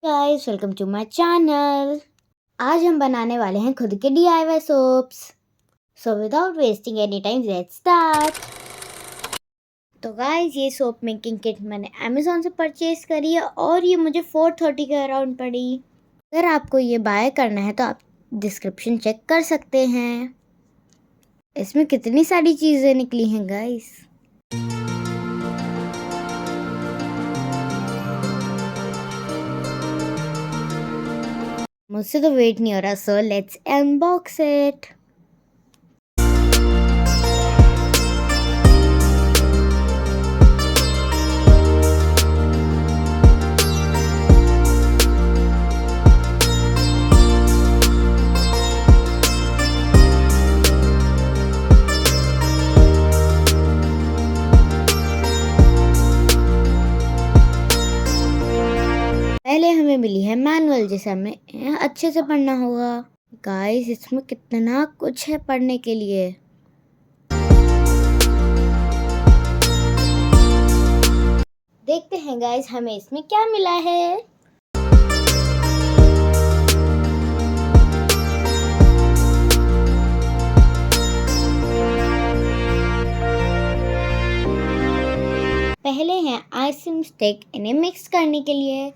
Guys welcome to my channel. आज हम बनाने वाले हैं खुद के DIY soaps. So without wasting any time let's start. तो गाइस ये सोप मेकिंग किट मैंने अमेज़न से परचेज करी है और ये मुझे 430 के अराउंड पड़ी। अगर आपको ये बाय करना है तो आप डिस्क्रिप्शन चेक कर सकते हैं। इसमें कितनी सारी चीज़ें निकली हैं गाइस। मुझसे तो वेट नहीं हो रहा, सो लेट्स अनबॉक्स इट। पहले हमें मिली है मैनुअल, जिसे हमें अच्छे से पढ़ना होगा। गाइस इसमें कितना कुछ है पढ़ने के लिए। देखते हैं गाइस हमें इसमें क्या मिला है। पहले है आइसिंग स्टिक, इन्हें मिक्स करने के लिए।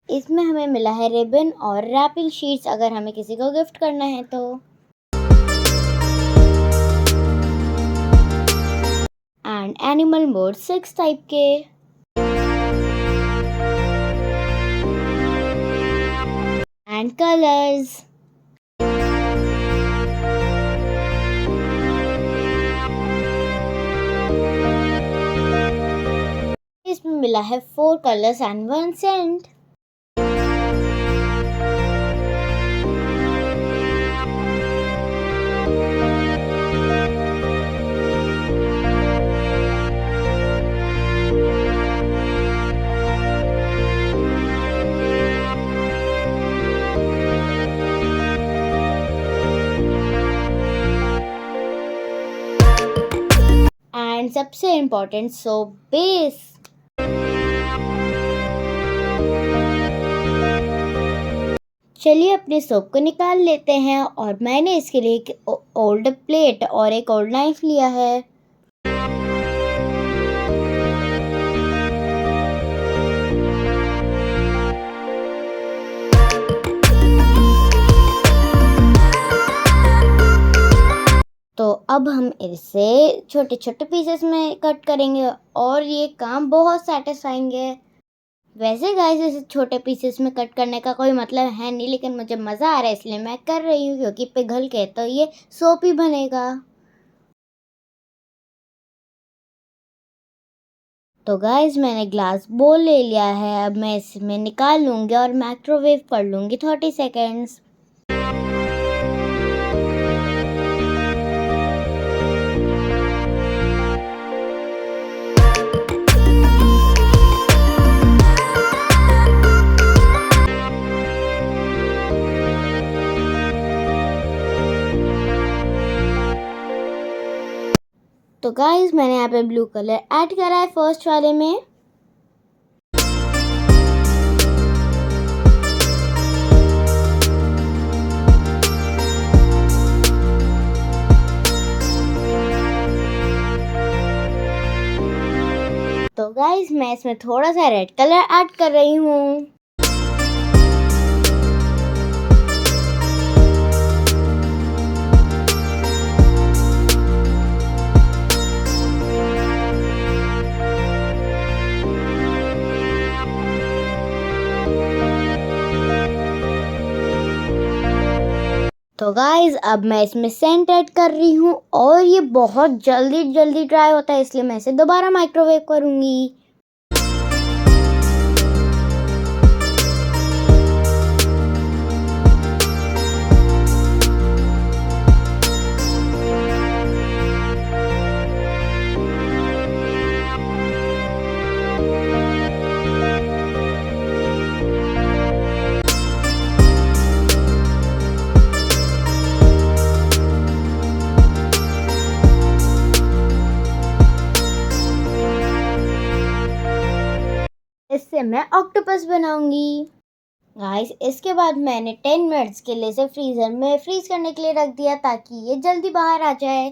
इसमें हमें मिला है रिबन और रैपिंग शीट्स, अगर हमें किसी को गिफ्ट करना है तो। एंड एनिमल मोड 6 टाइप के। And colours. इसमें मिला है 4 कलर्स एंड 1 सेंट। एंड सबसे इम्पोर्टेंट सोप बेस। चलिए अपने सोप को निकाल लेते हैं, और मैंने इसके लिए एक ओल्ड प्लेट और एक ओल्ड नाइफ लिया है। तो अब हम इसे छोटे छोटे पीसेस में कट करेंगे और ये काम बहुत सैटिस्फाइंग है। वैसे गाइस इसे छोटे पीसेस में कट करने का कोई मतलब है नहीं, लेकिन मुझे मज़ा आ रहा है इसलिए मैं कर रही हूँ, क्योंकि पिघल के तो ये सोप ही बनेगा। तो गाइस मैंने ग्लास बोल ले लिया है। अब मैं इसमें निकाल लूँगी और माइक्रोवेव कर लूँगी 30 सेकेंड्स। तो गाइस मैंने यहाँ पे ब्लू कलर ऐड करा है फर्स्ट वाले में। तो गाइस मैं इसमें थोड़ा सा रेड कलर ऐड कर रही हूँ। तो गाइस अब मैं इसमें सेंट ऐड कर रही हूँ, और ये बहुत जल्दी ड्राई होता है, इसलिए मैं इसे दोबारा माइक्रोवेव करूँगी। मैं ऑक्टोपस बनाऊंगी। गाइस इसके बाद मैंने 10 मिनट्स के लिए इसे फ्रीजर में फ्रीज करने के लिए रख दिया ताकि ये जल्दी बाहर आ जाए।